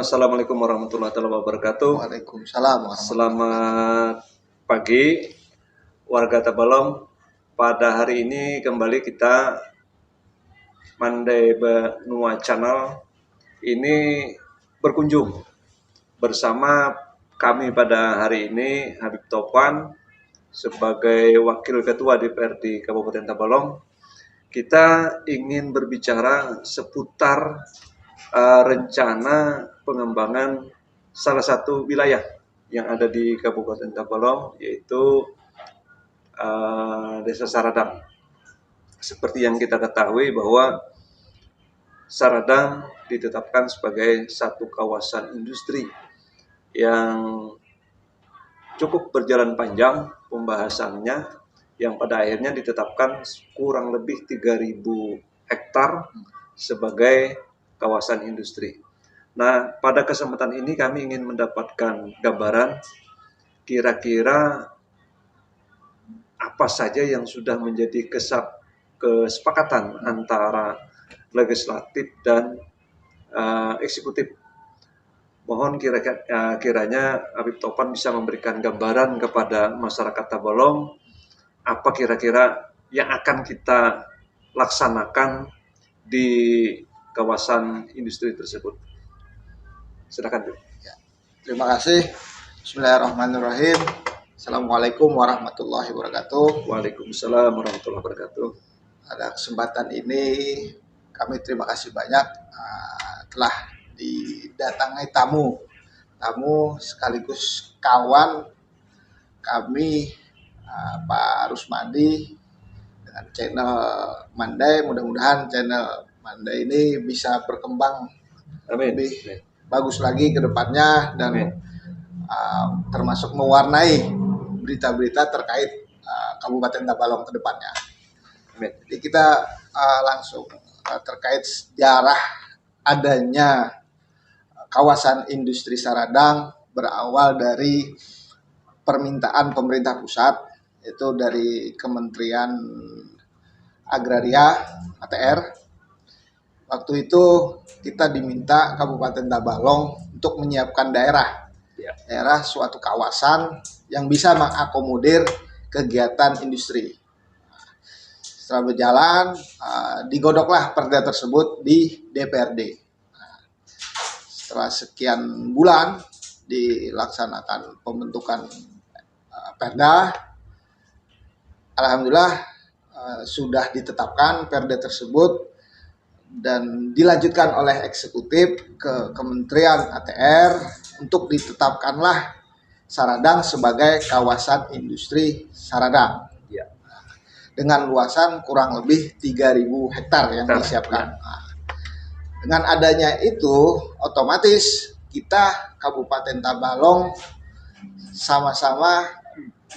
Assalamualaikum warahmatullahi wabarakatuh. Waalaikumsalam warahmatullahi Selamat pagi warga Tabalong. Pada hari ini kembali kita Mandai Benua Channel ini berkunjung bersama kami pada hari ini Habib Topan sebagai Wakil Ketua DPRD Kabupaten Tabalong. Kita ingin berbicara seputar rencana pengembangan salah satu wilayah yang ada di Kabupaten Tabalong, yaitu Desa Saradang. Seperti yang kita ketahui bahwa Saradang ditetapkan sebagai satu kawasan industri yang cukup berjalan panjang pembahasannya, yang pada akhirnya ditetapkan kurang lebih 3.000 hektar sebagai kawasan industri. Nah, pada kesempatan ini kami ingin mendapatkan gambaran kira-kira apa saja yang sudah menjadi kesepakatan antara legislatif dan eksekutif. Mohon kiranya Habib Topan bisa memberikan gambaran kepada masyarakat Tabalong apa kira-kira yang akan kita laksanakan di kawasan industri tersebut. Silakan, Bu. Ya. Terima kasih. Bismillahirrahmanirrahim. Assalamualaikum warahmatullahi wabarakatuh. Waalaikumsalam warahmatullahi wabarakatuh. Pada kesempatan ini kami terima kasih banyak telah didatangi tamu sekaligus kawan kami, Pak Rusmadi dengan channel Mandai. Mudah-mudahan channel Mandai ini bisa berkembang lebih bagus lagi ke depannya dan termasuk mewarnai berita-berita terkait Kabupaten Tabalong ke depannya. Jadi kita langsung terkait sejarah adanya kawasan industri Saradang berawal dari permintaan pemerintah pusat, yaitu dari Kementerian Agraria ATR. Waktu itu kita diminta Kabupaten Tabalong untuk menyiapkan daerah suatu kawasan yang bisa mengakomodir kegiatan industri. Setelah berjalan, digodoklah perda tersebut di DPRD. Setelah sekian bulan dilaksanakan pembentukan perda, alhamdulillah sudah ditetapkan perda tersebut dan dilanjutkan oleh eksekutif ke Kementerian ATR untuk ditetapkanlah Saradang sebagai kawasan industri Saradang dengan luasan kurang lebih 3.000 hektar yang disiapkan. Dengan adanya itu otomatis kita Kabupaten Tabalong sama-sama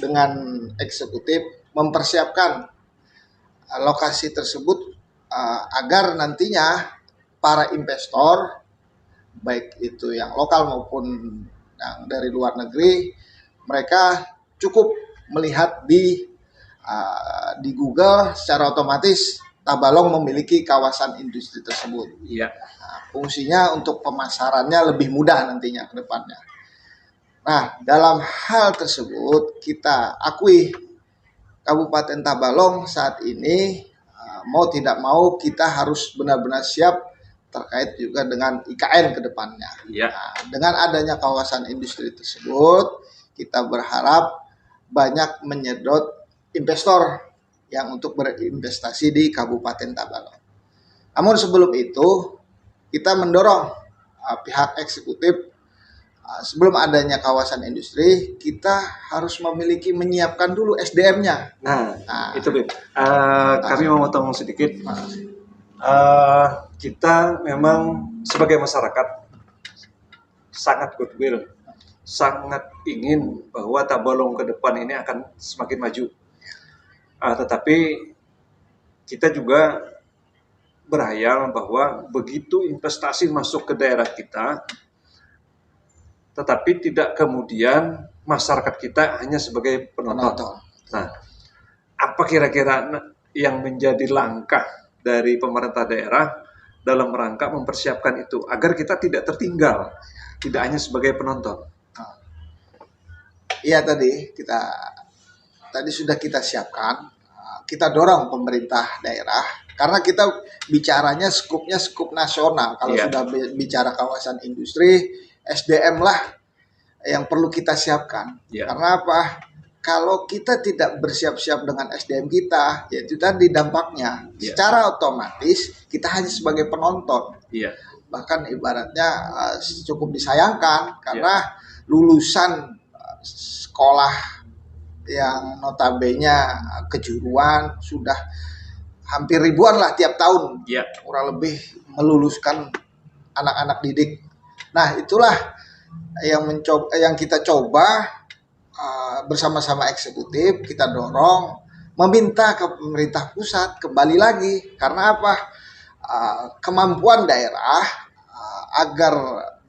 dengan eksekutif mempersiapkan lokasi tersebut agar nantinya para investor, baik itu yang lokal maupun yang dari luar negeri, mereka cukup melihat di Google secara otomatis Tabalong memiliki kawasan industri tersebut. Fungsinya untuk pemasarannya lebih mudah nantinya ke depannya. Nah, dalam hal tersebut kita akui Kabupaten Tabalong saat ini mau tidak mau kita harus benar-benar siap terkait juga dengan IKN ke depannya. Nah, dengan adanya kawasan industri tersebut, kita berharap banyak menyedot investor yang untuk berinvestasi di Kabupaten Tabalong. Namun sebelum itu, kita mendorong pihak eksekutif sebelum adanya kawasan industri, kita harus menyiapkan dulu SDM-nya. Nah itu Bib. Kami mau potong sedikit. Kita memang sebagai masyarakat sangat goodwill, sangat ingin bahwa Tabalong ke depan ini akan semakin maju. Tetapi kita juga berhayal bahwa begitu investasi masuk ke daerah kita, tetapi tidak kemudian masyarakat kita hanya sebagai penonton. Nah, apa kira-kira yang menjadi langkah dari pemerintah daerah dalam rangka mempersiapkan itu agar kita tidak tertinggal tidak hanya sebagai penonton. Iya, tadi sudah kita siapkan, kita dorong pemerintah daerah karena kita bicaranya skupnya skup nasional. Kalau sudah bicara kawasan industri, SDM lah yang perlu kita siapkan. Karena apa? Kalau kita tidak bersiap-siap dengan SDM kita, yaitu tadi dampaknya, secara otomatis kita hanya sebagai penonton. Bahkan ibaratnya cukup disayangkan karena lulusan sekolah yang notabene kejuruan sudah hampir ribuan lah tiap tahun, kurang lebih meluluskan anak-anak didik. Nah, itulah yang kita coba bersama-sama eksekutif, kita dorong meminta ke pemerintah pusat kembali lagi. Karena apa? Kemampuan daerah agar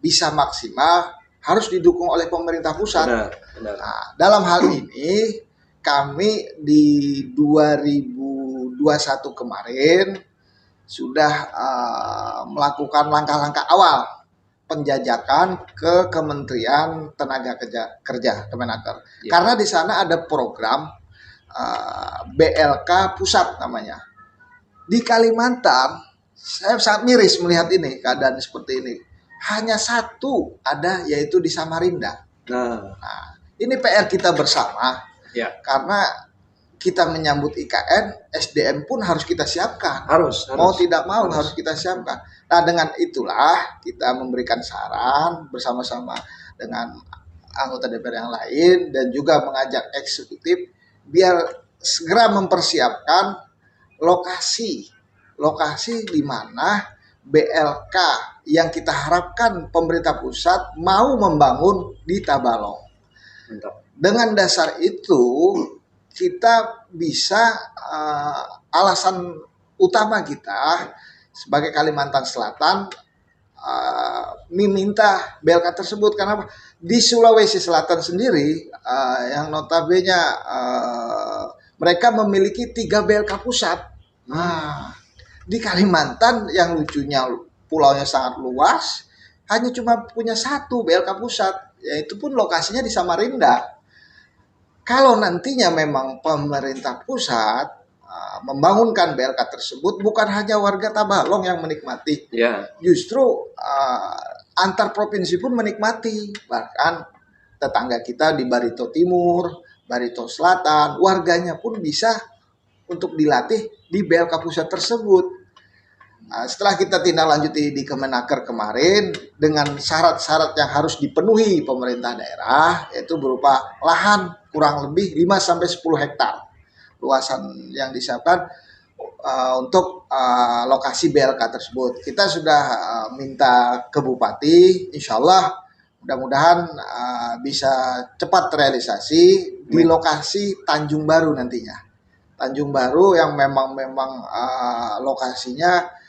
bisa maksimal harus didukung oleh pemerintah pusat. Benar. Nah, dalam hal ini kami di 2021 kemarin sudah melakukan langkah-langkah awal penjajakan ke Kementerian Tenaga Kerja Kemenaker. Karena di sana ada program BLK pusat namanya. Di Kalimantan saya sangat miris melihat ini, keadaan seperti ini. Hanya satu ada, yaitu di Samarinda. Nah, ini PR kita bersama. Karena kita menyambut IKN, SDM pun harus kita siapkan. Harus. Mau tidak mau harus kita siapkan. Nah, dengan itulah kita memberikan saran bersama-sama dengan anggota DPR yang lain dan juga mengajak eksekutif biar segera mempersiapkan lokasi di mana BLK yang kita harapkan pemerintah pusat mau membangun di Tabalong. Dengan dasar itu kita bisa alasan utama kita sebagai Kalimantan Selatan meminta BLK tersebut karena di Sulawesi Selatan sendiri yang notabene mereka memiliki 3 BLK pusat. Nah, di Kalimantan yang lucunya pulaunya sangat luas, hanya cuma punya 1 BLK pusat, yaitu pun lokasinya di Samarinda. Kalau nantinya memang pemerintah pusat membangunkan BLK tersebut, bukan hanya warga Tabalong yang menikmati, justru antar provinsi pun menikmati. Bahkan tetangga kita di Barito Timur, Barito Selatan, warganya pun bisa untuk dilatih di BLK pusat tersebut. Setelah kita tindak lanjuti di Kemenaker kemarin dengan syarat-syarat yang harus dipenuhi pemerintah daerah, yaitu berupa lahan kurang lebih 5-10 hektar luasan yang disiapkan untuk lokasi BLK tersebut. Kita sudah minta ke Bupati, insya Allah mudah-mudahan bisa cepat realisasi di lokasi Tanjung Baru nantinya. Tanjung Baru yang memang lokasinya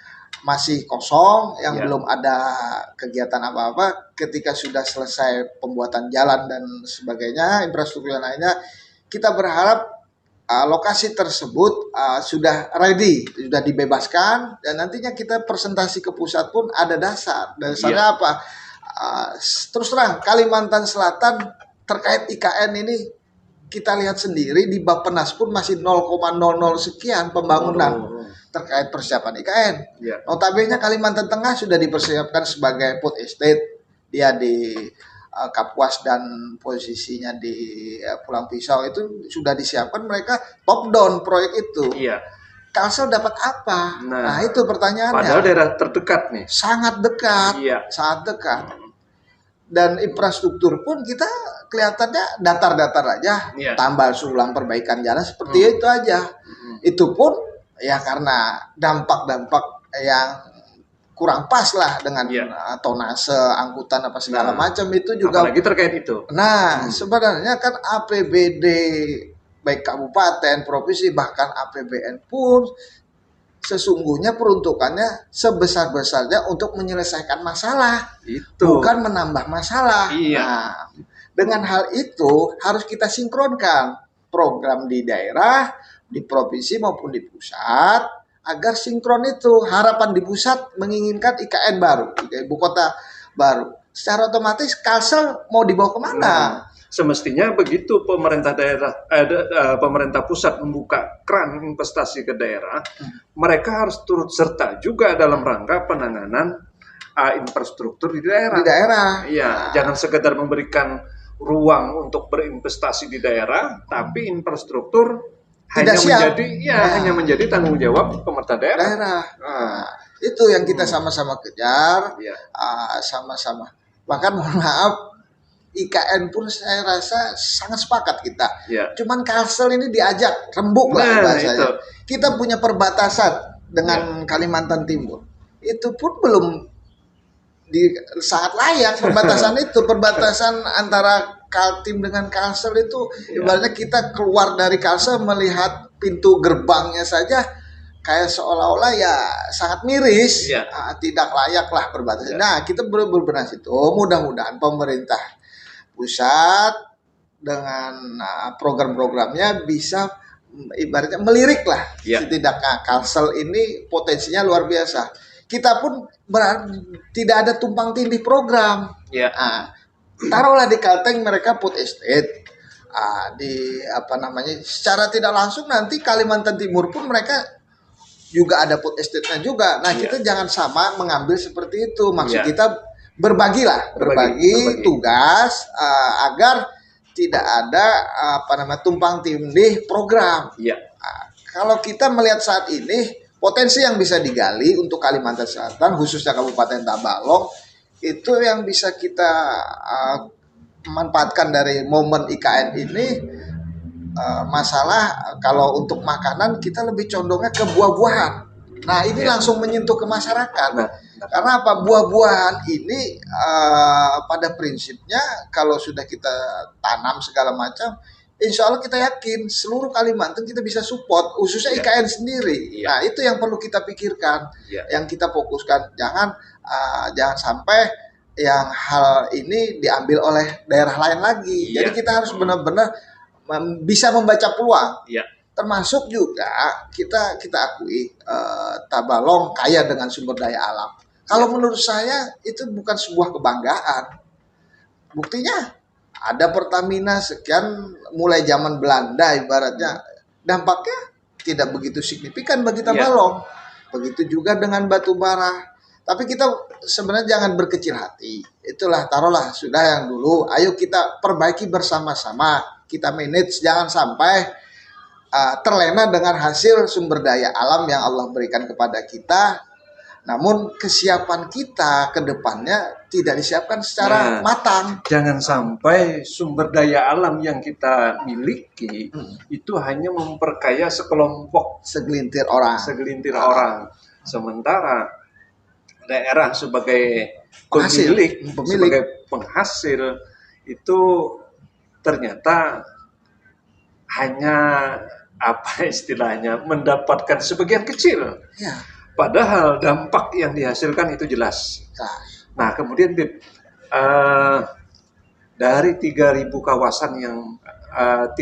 masih kosong, yang belum ada kegiatan apa-apa. Ketika sudah selesai pembuatan jalan dan sebagainya, infrastruktur yang lainnya, kita berharap lokasi tersebut sudah ready, sudah dibebaskan, dan nantinya kita presentasi ke pusat pun ada dasar. Dasarnya apa? Terus terang, Kalimantan Selatan terkait IKN ini kita lihat sendiri di Bappenas pun masih 0,00 sekian pembangunan terkait persiapan IKN. Notabene Kalimantan Tengah sudah dipersiapkan sebagai food estate, dia di Kapuas dan posisinya di Pulang Pisau itu sudah disiapkan, mereka top down proyek itu. Kalsel dapat apa? Nah, itu pertanyaannya. Padahal daerah terdekat nih. Sangat dekat, sangat dekat. Dan infrastruktur pun kita kelihatannya datar-datar aja, tambal sulang perbaikan jalan seperti itu aja. Itu pun ya karena dampak-dampak yang kurang pas lah dengan tonase angkutan apa segala macam itu juga. Apalagi terkait itu. Nah, sebenarnya kan APBD baik kabupaten, provinsi, bahkan APBN pun sesungguhnya peruntukannya sebesar-besarnya untuk menyelesaikan masalah, bukan menambah masalah. Nah, dengan hal itu harus kita sinkronkan program di daerah, di provinsi maupun di pusat, agar sinkron itu. Harapan di pusat menginginkan IKN baru, ibu kota baru. secara otomatis Kalsel mau dibawa kemana? Semestinya begitu pemerintah daerah, pemerintah pusat membuka keran investasi ke daerah, mereka harus turut serta juga dalam rangka penanganan infrastruktur di daerah. Di daerah. Iya, jangan sekedar memberikan ruang untuk berinvestasi di daerah, tapi infrastruktur tidak hanya menjadi tanggung jawab pemerintah daerah. Itu yang kita sama-sama kejar, sama-sama. Bahkan mohon maaf, IKN pun saya rasa sangat sepakat kita. Cuman Kalsel ini diajak rembuk lah bahasanya. Kita punya perbatasan dengan Kalimantan Timur. Itu pun belum di saat layak perbatasan itu, perbatasan antara Kaltim dengan Kalsel itu ibaratnya kita keluar dari Kalsel melihat pintu gerbangnya saja kayak seolah-olah ya sangat miris, tidak layak lah perbatasan. Nah, kita berbenah itu, mudah-mudahan pemerintah pusat dengan program-programnya bisa ibaratnya melirik lah, setidaknya Kalsel ini potensinya luar biasa. Kita pun tidak ada tumpang tindih program. Taruhlah di Kalteng mereka put estate, secara tidak langsung nanti Kalimantan Timur pun mereka juga ada put estate-nya juga. Nah, kita jangan sama mengambil seperti itu. Maksud kita berbagi tugas agar tidak ada tumpang tindih program. Kalau kita melihat saat ini potensi yang bisa digali untuk Kalimantan Selatan khususnya Kabupaten Tabalong itu yang bisa kita manfaatkan dari momen IKN ini. Masalah kalau untuk makanan kita lebih condongnya ke buah-buahan. Nah, ini langsung menyentuh ke masyarakat. Karena apa? Buah-buahan ini pada prinsipnya kalau sudah kita tanam segala macam, insya Allah kita yakin seluruh Kalimantan kita bisa support, khususnya IKN sendiri. Nah, itu yang perlu kita pikirkan, yang kita fokuskan. Jangan sampai yang hal ini diambil oleh daerah lain lagi. Jadi kita harus benar-benar bisa membaca peluang. Termasuk juga kita akui Tabalong kaya dengan sumber daya alam. Kalau menurut saya itu bukan sebuah kebanggaan. Buktinya ada Pertamina sekian mulai zaman Belanda ibaratnya, dampaknya tidak begitu signifikan bagi Tabalong. Begitu juga dengan batu bara. Tapi kita sebenarnya jangan berkecil hati. Itulah taruhlah sudah yang dulu. Ayo kita perbaiki bersama-sama. Kita manage, jangan sampai terlena dengan hasil sumber daya alam yang Allah berikan kepada kita. Namun kesiapan kita ke depannya tidak disiapkan secara matang. Jangan sampai sumber daya alam yang kita miliki itu hanya memperkaya segelintir orang. Sementara daerah sebagai pemilik, sebagai penghasil itu ternyata hanya mendapatkan sebagian kecil. Padahal dampak yang dihasilkan itu jelas. Nah, kemudian dari 3.000 kawasan yang 3.000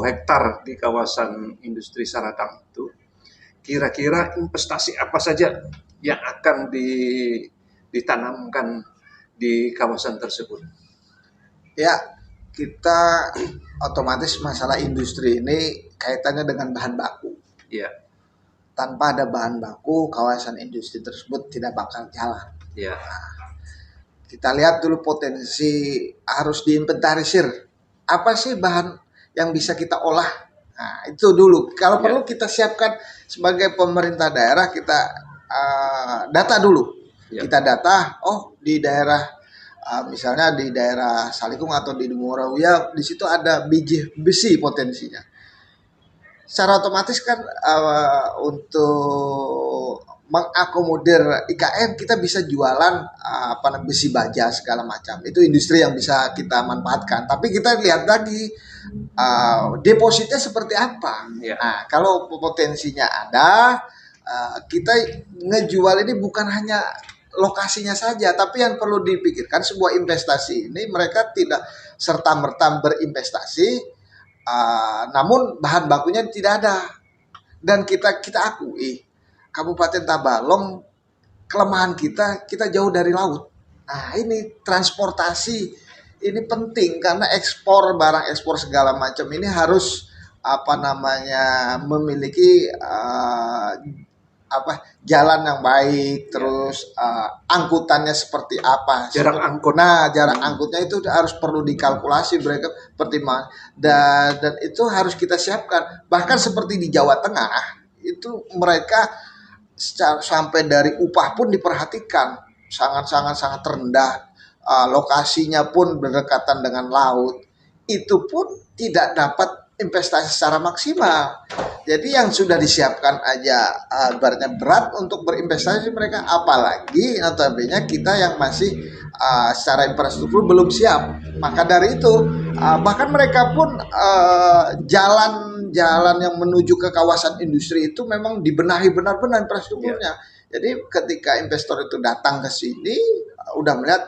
hektar di kawasan industri Saratang itu, kira-kira investasi apa saja yang akan ditanamkan di kawasan tersebut? Kita otomatis masalah industri ini kaitannya dengan bahan baku. Tanpa ada bahan baku, kawasan industri tersebut tidak bakal jalan. Kita lihat dulu potensi, harus diinventarisir. Apa sih bahan yang bisa kita olah? Nah, itu dulu. Kalau perlu kita siapkan sebagai pemerintah daerah, kita data dulu. Kita data, di daerah misalnya di daerah Salikung atau di Murawiyah, di situ ada biji besi potensinya. Secara otomatis kan untuk mengakomodir IKN kita bisa jualan besi baja segala macam. Itu industri yang bisa kita manfaatkan. Tapi kita lihat lagi depositnya seperti apa. Nah, kalau potensinya ada, kita ngejual ini bukan hanya lokasinya saja, tapi yang perlu dipikirkan sebuah investasi ini mereka tidak serta-merta berinvestasi, namun bahan bakunya tidak ada. Dan kita akui Kabupaten Tabalong kelemahan kita jauh dari laut. Nah, ini transportasi ini penting karena ekspor barang ekspor segala macam ini harus memiliki jalan yang baik, terus angkutannya seperti apa, jarak angkut. Nah, jarak angkutnya itu harus perlu dikalkulasi mereka pertimbangan dan itu harus kita siapkan. Bahkan seperti di Jawa Tengah itu mereka sampai dari upah pun diperhatikan sangat rendah. Lokasinya pun berdekatan dengan laut, itu pun tidak dapat investasi secara maksimal. Jadi yang sudah disiapkan aja ibaratnya berat untuk berinvestasi mereka, apalagi notabene kita yang masih secara infrastruktur belum siap. Maka dari itu bahkan mereka pun jalan-jalan yang menuju ke kawasan industri itu memang dibenahi benar-benar infrastrukturnya. Jadi ketika investor itu datang ke sini udah melihat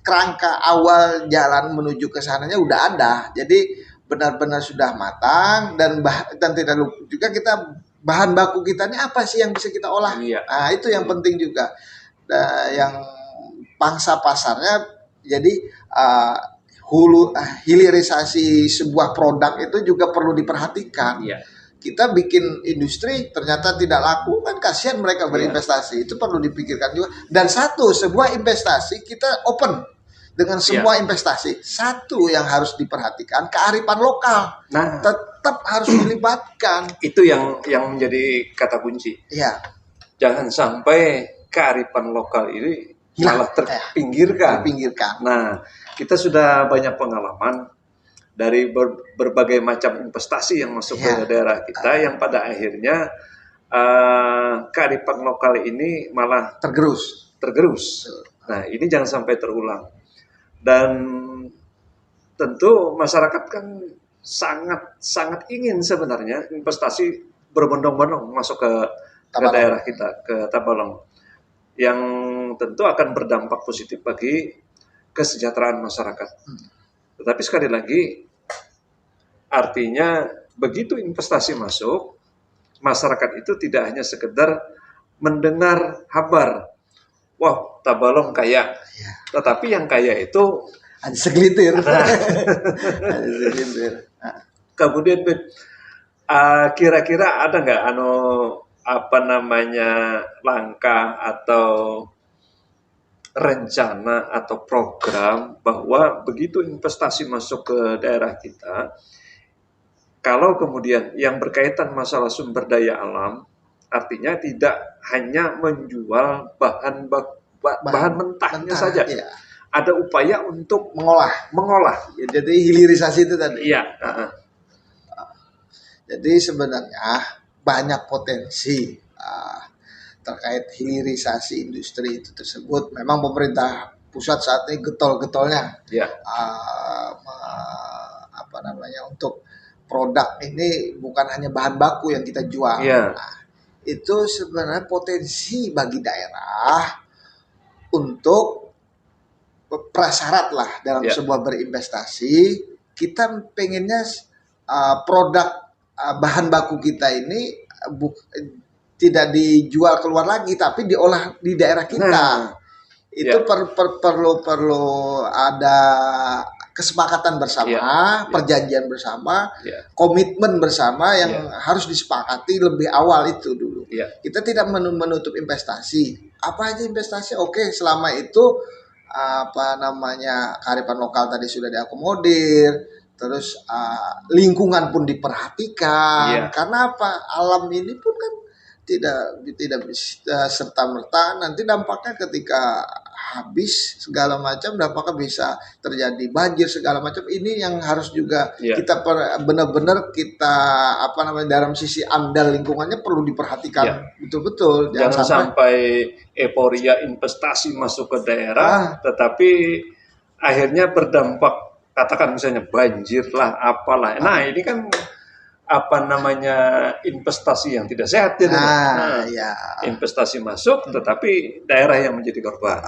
kerangka awal jalan menuju ke sananya udah ada. Jadi benar-benar sudah matang dan tidak lupa juga kita bahan baku kita ini apa sih yang bisa kita olah. Nah, itu yang penting juga. Yang pangsa pasarnya jadi hilirisasi sebuah produk itu juga perlu diperhatikan. Kita bikin industri ternyata tidak laku, kan kasihan mereka berinvestasi. Itu perlu dipikirkan juga. Dan sebuah investasi kita open dengan semua investasi. Satu yang harus diperhatikan, kearifan lokal. Nah, tetap harus dilibatkan. Itu yang menjadi kata kunci. Jangan sampai kearifan lokal ini malah terpinggirkan. Nah, kita sudah banyak pengalaman dari berbagai macam investasi yang masuk ke daerah kita yang pada akhirnya kearifan lokal ini malah tergerus. Nah, ini jangan sampai terulang. Dan tentu masyarakat kan sangat ingin sebenarnya investasi berbondong-bondong masuk ke daerah kita, ke Tabalong, yang tentu akan berdampak positif bagi kesejahteraan masyarakat. Tetapi sekali lagi, artinya begitu investasi masuk, masyarakat itu tidak hanya sekedar mendengar kabar, wah Tabalong kaya, tetapi yang kaya itu ada segelintir. Kemudian kira-kira ada nggak langkah atau rencana atau program bahwa begitu investasi masuk ke daerah kita, kalau kemudian yang berkaitan masalah sumber daya alam, artinya tidak hanya menjual bahan mentahnya saja, ada upaya untuk mengolah. Jadi hilirisasi itu tadi. Jadi sebenarnya banyak potensi terkait hilirisasi industri itu tersebut. Memang pemerintah pusat saat ini getol-getolnya untuk produk ini bukan hanya bahan baku yang kita jual. Nah, itu sebenarnya potensi bagi daerah untuk prasyarat lah dalam sebuah berinvestasi. Kita pengennya produk bahan baku kita ini tidak dijual keluar lagi, tapi diolah di daerah kita. Itu perlu ada kesepakatan bersama, perjanjian bersama, komitmen bersama yang harus disepakati lebih awal itu dulu. Kita tidak menutup investasi. Apa aja investasi? Oke, selama itu kearifan lokal tadi sudah diakomodir, terus lingkungan pun diperhatikan. Karena apa? Alam ini pun kan tidak serta-merta nanti dampaknya ketika habis segala macam, dampaknya bisa terjadi banjir segala macam. Ini yang harus juga kita benar-benar kita dalam sisi amdal lingkungannya perlu diperhatikan betul-betul. Jangan sampai euforia investasi masuk ke daerah tetapi akhirnya berdampak, katakan misalnya banjir lah apalah. Nah, ini kan investasi yang tidak sehat. Investasi masuk tetapi daerah yang menjadi korban.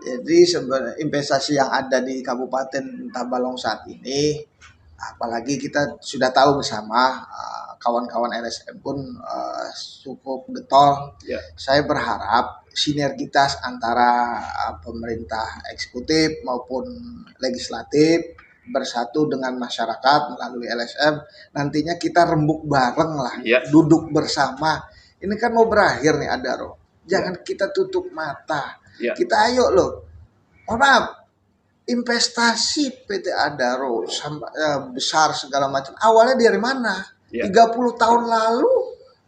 Jadi sebenarnya investasi yang ada di Kabupaten Tabalong saat ini, apalagi kita sudah tahu bersama, kawan-kawan LSM pun cukup getol. Saya berharap sinergitas antara pemerintah eksekutif maupun legislatif bersatu dengan masyarakat melalui LSM. Nantinya kita rembuk bareng lah, duduk bersama. Ini kan mau berakhir nih Adaro. Jangan kita tutup mata. Kita ayo loh. Mohon maaf, investasi PT Adaro besar segala macam. Awalnya dari mana? 30 tahun lalu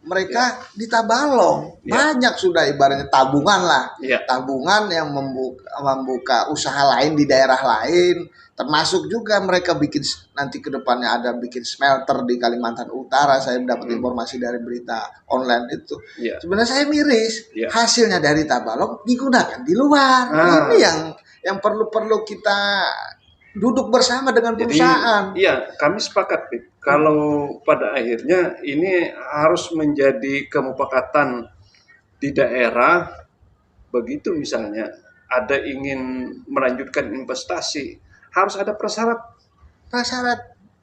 mereka di Tabalong. Banyak sudah ibaratnya tabungan lah. Tabungan yang membuka usaha lain di daerah lain. Termasuk juga mereka bikin nanti ke depannya ada bikin smelter di Kalimantan Utara. Saya dapat informasi dari berita online itu. Sebenarnya saya miris. Hasilnya dari Tabalong digunakan di luar. Ini yang perlu kita duduk bersama dengan perusahaan. Jadi, kami sepakat, Pip. Kalau pada akhirnya ini harus menjadi kesepakatan di daerah. Begitu misalnya ada ingin melanjutkan investasi, harus ada prasyarat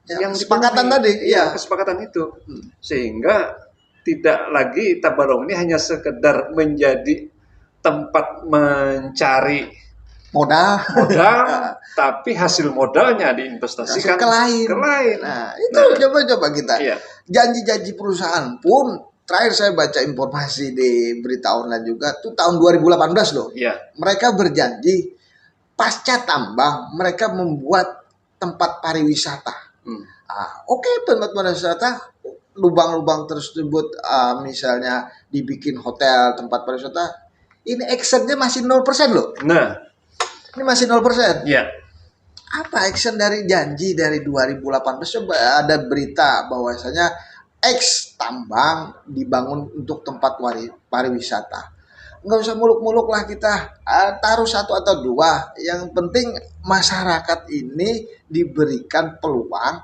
yang kesepakatan tadi. Kesepakatan itu. Sehingga tidak lagi Tabalong ini hanya sekedar menjadi tempat mencari modal tapi hasil modalnya diinvestasikan ke lain. Nah, itu coba kita. Janji-janji perusahaan pun terakhir saya baca informasi di berita online juga tuh tahun 2018 loh. Mereka berjanji pasca tambang mereka membuat tempat pariwisata. Tempat pariwisata, lubang-lubang tersebut misalnya dibikin hotel, tempat pariwisata. Ini actionnya masih 0% loh. Ini masih 0%. Apa action dari janji dari 2018? Coba ada berita bahwasanya X tambang dibangun untuk tempat pariwisata. Nggak usah muluk-muluk lah kita. Taruh 1 atau 2. Yang penting masyarakat ini diberikan peluang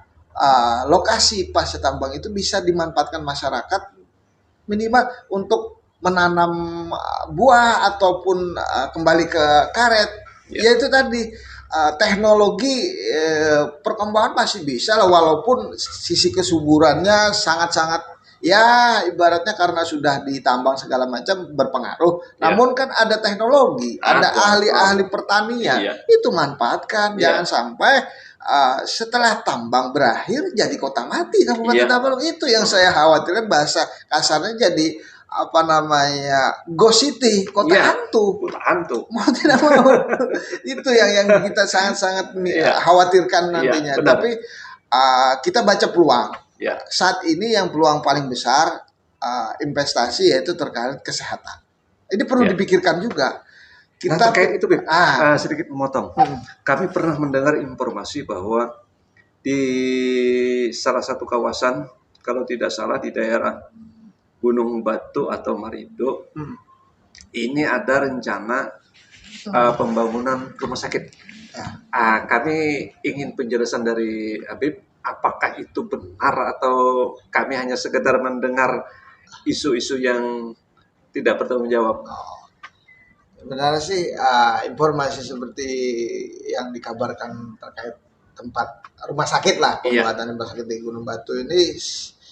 lokasi pasca tambang itu bisa dimanfaatkan masyarakat minimal untuk menanam buah ataupun kembali ke karet. Yaitu tadi teknologi perkembangan masih bisa lah, walaupun sisi kesuburannya sangat-sangat ibaratnya karena sudah ditambang segala macam berpengaruh. Namun kan ada teknologi, ada ahli-ahli pertanian, itu manfaatkan. Jangan sampai setelah tambang berakhir jadi kota mati Kabupaten Tabalong. Itu yang saya khawatirkan, bahasa kasarnya jadi Ghost City, kota hantu. Mau tidak mau. Itu yang kita sangat-sangat khawatirkan nantinya. Tapi kita baca peluang. Saat ini yang peluang paling besar investasi yaitu terkait kesehatan. Ini perlu dipikirkan juga. Kita terkait itu, sedikit memotong. Kami pernah mendengar informasi bahwa di salah satu kawasan, kalau tidak salah di daerah Gunung Batu atau Marido, ini ada rencana pembangunan rumah sakit. Kami ingin penjelasan dari Habib, apakah itu benar atau kami hanya sekedar mendengar isu-isu yang tidak bertanggung jawab? Sebenarnya sih informasi seperti yang dikabarkan terkait tempat rumah sakit lah, pembuatan rumah sakit di Gunung Batu ini,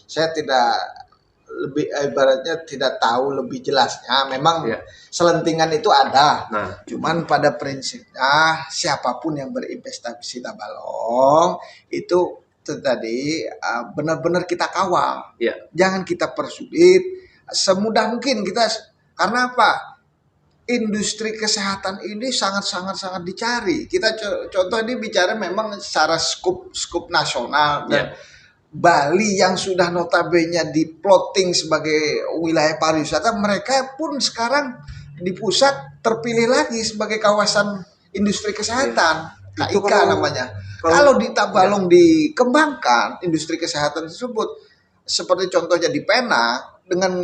saya tidak lebih ibaratnya tidak tahu lebih jelasnya. Memang selentingan itu ada. Cuman pada prinsipnya siapapun yang berinvestasi Tabalong itu tadi benar-benar kita kawal. Jangan kita persulit semudah mungkin kita, karena apa? Industri kesehatan ini sangat dicari. Kita contoh ini bicara memang secara skup nasional dan Bali yang sudah notabene diplotting sebagai wilayah pariwisata, mereka pun sekarang di pusat terpilih lagi sebagai kawasan industri kesehatan. KIK namanya. Kalau di Tabalong dikembangkan industri kesehatan tersebut, seperti contohnya di Pena dengan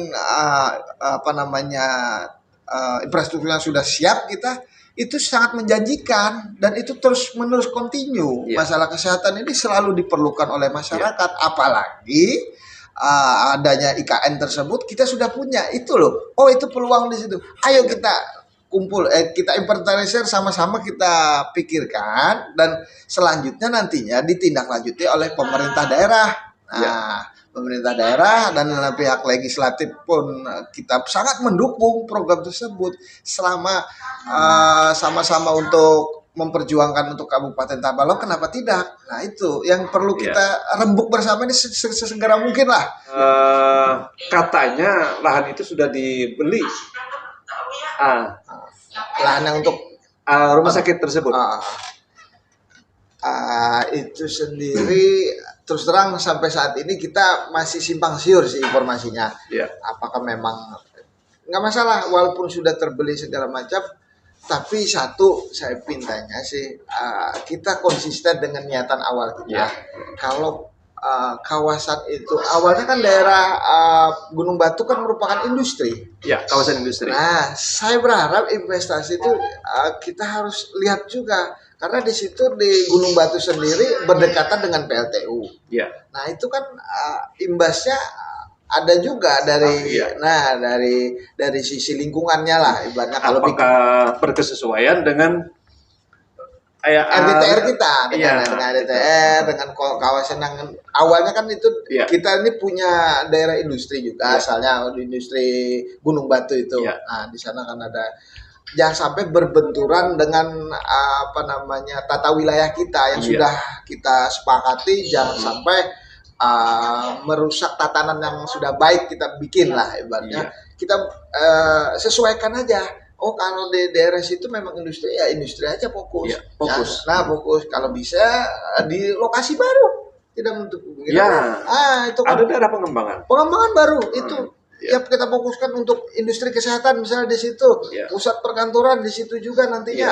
infrastruktur yang sudah siap, kita itu sangat menjanjikan dan itu terus menerus continue. Masalah kesehatan ini selalu diperlukan oleh masyarakat, apalagi adanya IKN tersebut kita sudah punya itu loh. Itu peluang di situ. Ayo kita kumpul, kita inventarisir sama-sama, kita pikirkan dan selanjutnya nantinya ditindaklanjuti oleh pemerintah daerah. pemerintah daerah dan pihak legislatif pun kita sangat mendukung program tersebut selama sama-sama untuk memperjuangkan untuk Kabupaten Tabalong, kenapa tidak? Nah itu yang perlu kita rembuk bersama ini sesegera mungkin lah. Katanya lahan itu sudah dibeli. Lahan yang untuk rumah sakit tersebut. Itu sendiri terus terang sampai saat ini kita masih simpang siur sih informasinya. Apakah memang nggak masalah walaupun sudah terbeli segala macam, tapi satu saya pintanya sih kita konsisten dengan niatan awal kita. Kalau kawasan itu awalnya kan daerah Gunung Batu kan merupakan industri. Kawasan industri. Nah, saya berharap investasi itu kita harus lihat juga. Karena di situ di Gunung Batu sendiri berdekatan dengan PLTU. Nah itu kan imbasnya ada juga dari dari sisi lingkungannya lah ibaratnya. Kalau berkesesuaian dengan RDTR kita dengan RDTR dengan kawasan yang awalnya kan itu kita ini punya daerah industri juga asalnya industri Gunung Batu itu. Nah di sana kan ada. Jangan sampai berbenturan dengan tata wilayah kita yang sudah kita sepakati, jangan sampai merusak tatanan yang sudah baik kita bikin lah ibaratnya. Kita sesuaikan aja. Oh kalau di daerah situ memang industri ya industri aja fokus. Fokus. Fokus kalau bisa di lokasi baru. Tidak menutup kemungkinan. Itu kan ada daerah pengembangan. Pengembangan baru itu. Kita fokuskan untuk industri kesehatan misalnya di situ, pusat perkantoran di situ juga nantinya.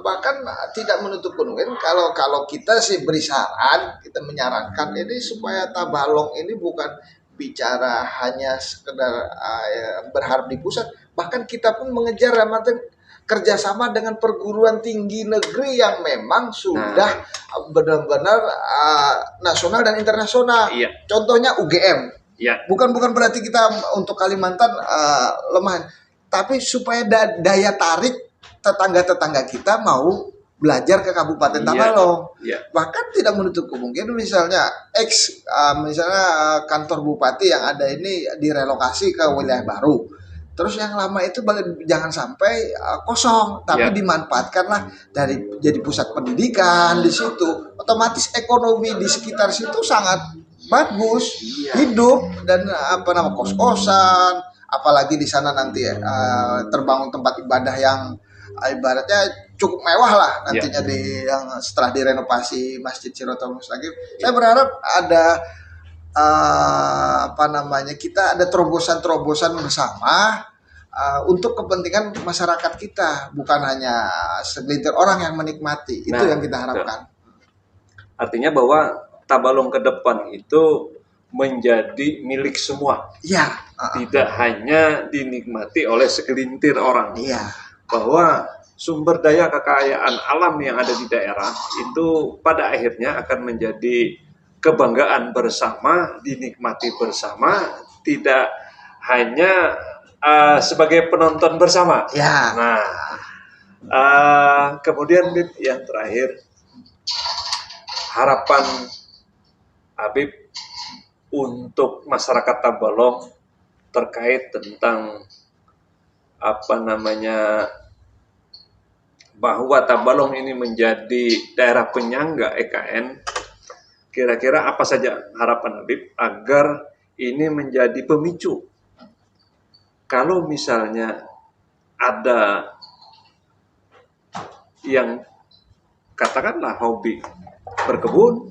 Bahkan tidak menutup kemungkinan kalau kita sih beri saran, kita menyarankan ini supaya Tabalong ini bukan bicara hanya sekedar berharap di pusat, bahkan kita pun mengejar kerjasama dengan perguruan tinggi negeri yang memang sudah benar-benar nasional dan internasional. Contohnya UGM. Bukan berarti kita untuk Kalimantan lemah, tapi supaya daya tarik tetangga-tetangga kita mau belajar ke Kabupaten Tabalong. Bahkan tidak menutup kemungkinan misalnya kantor bupati yang ada ini direlokasi ke wilayah baru. Terus yang lama itu jangan sampai kosong, tapi dimanfaatkanlah jadi pusat pendidikan di situ. Otomatis ekonomi di sekitar situ sangat bagus, hidup dan kos-kosan, apalagi di sana nanti terbangun tempat ibadah yang ibaratnya cukup mewah lah nantinya yang setelah direnovasi Masjid Sirotol Mustaqim. Saya berharap ada kita ada terobosan-terobosan bersama untuk kepentingan masyarakat kita, bukan hanya segelintir orang yang menikmati. Itu yang kita harapkan. Artinya bahwa Tabalong ke depan itu menjadi milik semua. Tidak hanya dinikmati oleh segelintir orang. Bahwa sumber daya kekayaan alam yang ada di daerah itu pada akhirnya akan menjadi kebanggaan bersama, dinikmati bersama, tidak hanya sebagai penonton bersama. Kemudian yang terakhir, harapan Habib untuk masyarakat Tabalong terkait tentang bahwa Tabalong ini menjadi daerah penyangga EKN. Kira-kira apa saja harapan Habib agar ini menjadi pemicu? Kalau misalnya ada yang katakanlah hobi berkebun,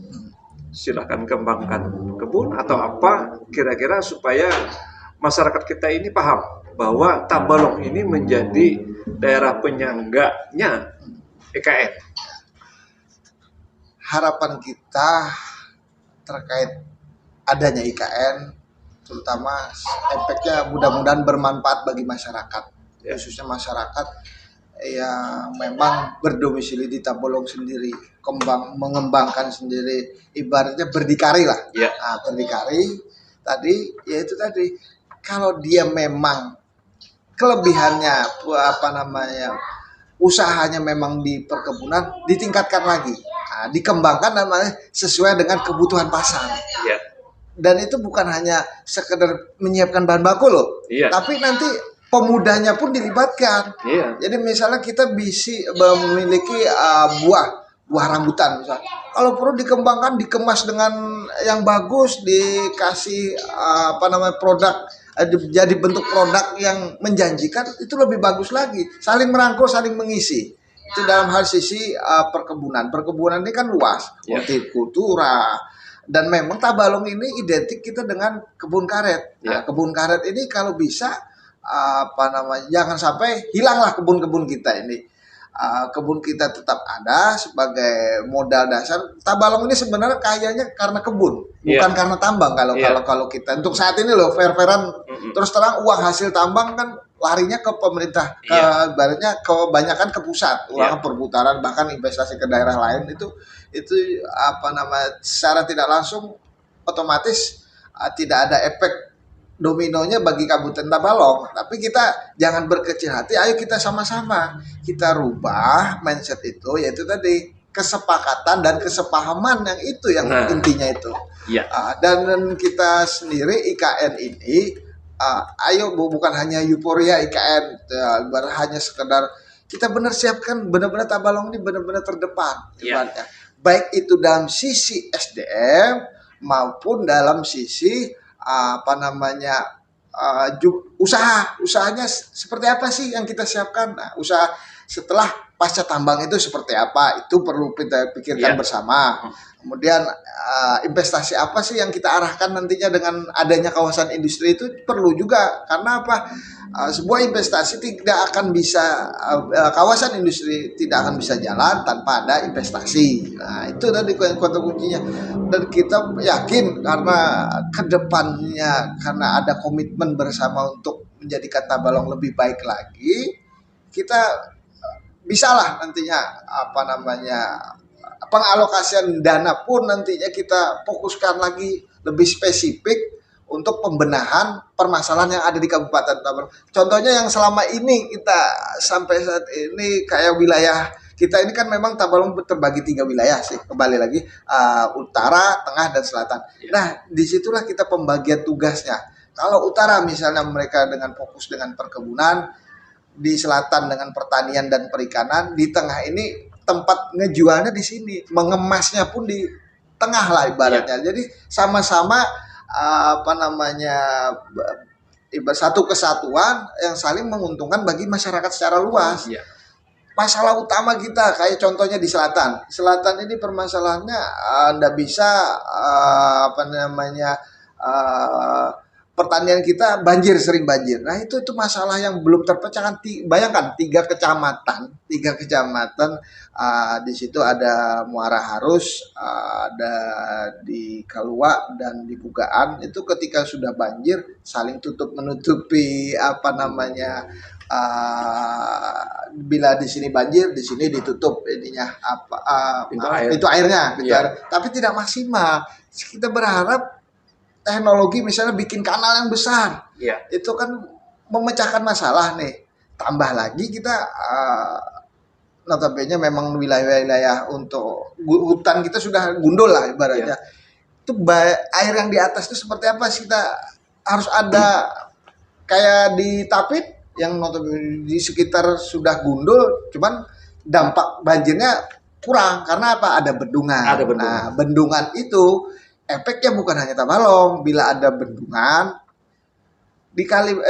silahkan kembangkan kebun atau apa, kira-kira supaya masyarakat kita ini paham bahwa Tabalong ini menjadi daerah penyangganya EKN. Harapan kita terkait adanya IKN, terutama efeknya mudah-mudahan bermanfaat bagi masyarakat, khususnya masyarakat yang memang berdomisili di Tabalong sendiri, mengembangkan sendiri, ibaratnya berdikari lah. Berdikari tadi, yaitu tadi, kalau dia memang kelebihannya usahanya memang di perkebunan, ditingkatkan lagi, dikembangkan namanya sesuai dengan kebutuhan pasar. dan itu bukan hanya sekedar menyiapkan bahan baku loh, tapi nanti pemudanya pun dilibatkan. Jadi misalnya kita bisa memiliki buah rambutan misalnya. Kalau perlu dikembangkan, dikemas dengan yang bagus, dikasih produk, jadi bentuk produk yang menjanjikan, itu lebih bagus lagi. Saling merangkul, saling mengisi. Itu dalam hal sisi perkebunan. Perkebunan ini kan luas, hortikultura. Dan memang Tabalong ini identik kita dengan kebun karet. Nah, kebun karet ini kalau bisa jangan sampai hilanglah kebun-kebun kita ini. Kebun kita tetap ada sebagai modal dasar. Tabalong ini sebenarnya kayanya karena kebun, bukan karena tambang. Kalau kita untuk saat ini loh, fair-fairan terus terang, uang hasil tambang kan larinya ke pemerintah, ibaratnya kebanyakan ke pusat, uang perputaran, bahkan investasi ke daerah lain itu secara tidak langsung otomatis tidak ada efek dominonya bagi Kabupaten Tabalong. Tapi kita jangan berkecil hati, ayo kita sama-sama kita rubah mindset itu, yaitu tadi kesepakatan dan kesepahaman yang intinya itu. Dan kita sendiri IKN ini ayo bukan hanya euforia IKN, hanya sekedar kita benar siapkan benar-benar Tabalong ini benar-benar terdepan, baik itu dalam sisi SDM maupun dalam sisi usahanya seperti apa sih yang kita siapkan. Nah, usaha setelah pasca tambang itu seperti apa, itu perlu kita pikirkan bersama. Kemudian investasi apa sih yang kita arahkan nantinya dengan adanya kawasan industri, itu perlu juga. Karena apa? Sebuah investasi tidak akan bisa, kawasan industri tidak akan bisa jalan tanpa ada investasi. Nah, itu tadi kata kuncinya. Dan kita yakin karena kedepannya, karena ada komitmen bersama untuk menjadikan Tabalong lebih baik lagi, kita bisalah nantinya pengalokasian dana pun nantinya kita fokuskan lagi lebih spesifik untuk pembenahan permasalahan yang ada di Kabupaten Tabalong. Contohnya yang selama ini kita sampai saat ini kayak wilayah kita ini kan memang Tabalong terbagi 3 wilayah sih, kembali lagi utara, tengah, dan selatan. Nah, disitulah kita pembagian tugasnya. Kalau utara misalnya mereka dengan fokus dengan perkebunan, di selatan dengan pertanian dan perikanan, di tengah ini tempat ngejualnya di sini, mengemasnya pun di tengah lah ibaratnya. Jadi sama-sama satu kesatuan yang saling menguntungkan bagi masyarakat secara luas. Masalah utama kita kayak contohnya di selatan. Selatan ini permasalahannya ndak bisa pertanian kita sering banjir. Nah, itu masalah yang belum terpecahkan. Bayangkan 3 kecamatan, di situ ada Muara Harus, ada di Kalua dan di Bugaan. Itu ketika sudah banjir saling tutup menutupi bila di sini banjir, di sini ditutup pintu airnya. Tapi tidak maksimal. Kita berharap teknologi misalnya bikin kanal yang besar, itu kan memecahkan masalah nih. Tambah lagi kita notabene memang wilayah-wilayah untuk hutan kita sudah gundul lah ibaratnya. Itu air yang di atas itu seperti apa sih? Kita harus ada kayak di Tapit yang notabene di sekitar sudah gundul, cuman dampak banjirnya kurang karena apa? Ada bendungan. Nah, bendungan itu efeknya bukan hanya Tabalong. Bila ada bendungan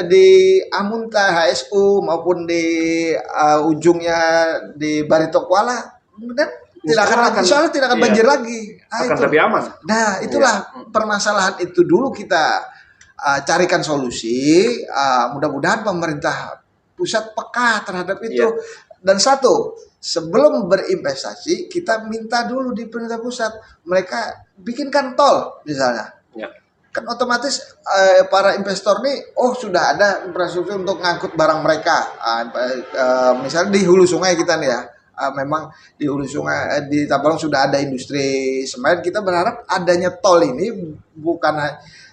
di Amunta HSU maupun di ujungnya di Barito Kuala, kemudian tidak akan banjir lagi. Akan lebih aman. Nah, itulah permasalahan itu dulu kita carikan solusi. Mudah-mudahan pemerintah pusat peka terhadap itu. Dan sebelum berinvestasi, kita minta dulu di pemerintah pusat, mereka bikinkan tol misalnya. Kan otomatis para investor nih, sudah ada infrastruktur untuk ngangkut barang mereka. Misalnya di hulu sungai kita nih ya, memang di hulu sungai di Tabalong sudah ada industri semen. Kita berharap adanya tol ini bukan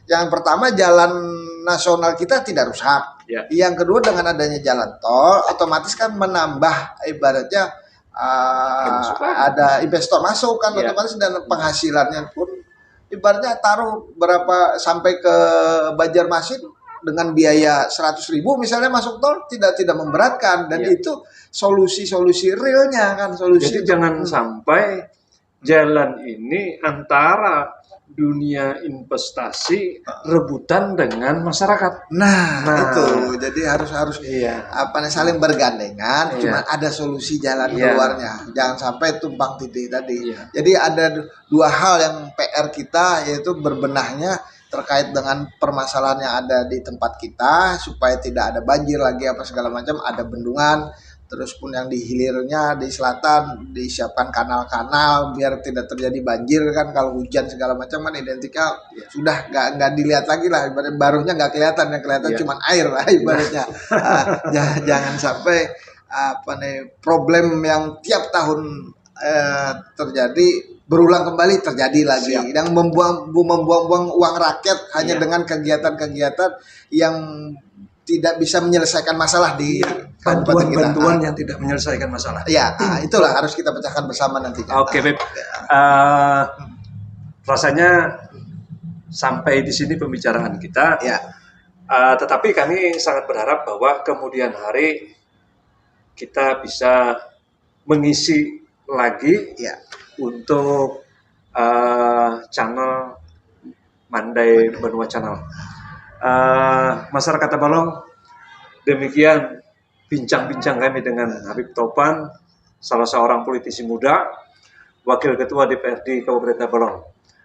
yang pertama, jalan nasional kita tidak rusak. Yang kedua, dengan adanya jalan tol otomatis kan menambah ibaratnya ada investor masuk kan otomatis, dan penghasilannya pun ibaratnya taruh berapa sampai ke Banjarmasin dengan biaya 100.000 misalnya masuk tol tidak memberatkan, dan itu solusi realnya kan, solusi. Jadi jangan sampai jalan ini antara dunia investasi rebutan dengan masyarakat. Nah, itu jadi harus saling bergandengan. Cuma ada solusi jalan keluarnya, jangan sampai tumpang tindih tadi. Jadi ada dua hal yang PR kita, yaitu berbenahnya terkait dengan permasalahan yang ada di tempat kita supaya tidak ada banjir lagi apa segala macam, ada bendungan. Terus pun yang di hilirnya, di selatan disiapkan kanal-kanal biar tidak terjadi banjir kan, kalau hujan segala macam kan identiknya sudah nggak dilihat lagi lah, ibarat barunya nggak kelihatan, yang kelihatan cuma air lah ibaratnya. Jangan sampai problem yang tiap tahun terjadi berulang kembali terjadi lagi. Dan membuang-buang uang rakyat hanya dengan kegiatan-kegiatan yang tidak bisa menyelesaikan masalah di bantuan yang tidak menyelesaikan masalah. Itulah harus kita pecahkan bersama nanti. Oke, Beb. Rasanya sampai di sini pembicaraan kita. Tetapi kami sangat berharap bahwa kemudian hari kita bisa mengisi lagi untuk channel Mandai Benua Channel. Masyarakat Tabalong, demikian bincang-bincang kami dengan Habib Topan, salah seorang politisi muda, Wakil Ketua DPRD Kabupaten Tabalong.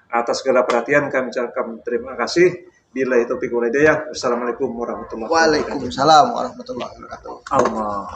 Atas segala perhatian kami ucapkan terima kasih. Billahi taufiq wal hidayah. Wassalamualaikum warahmatullahi wabarakatuh. Waalaikumsalam warahmatullahi wabarakatuh. Allah.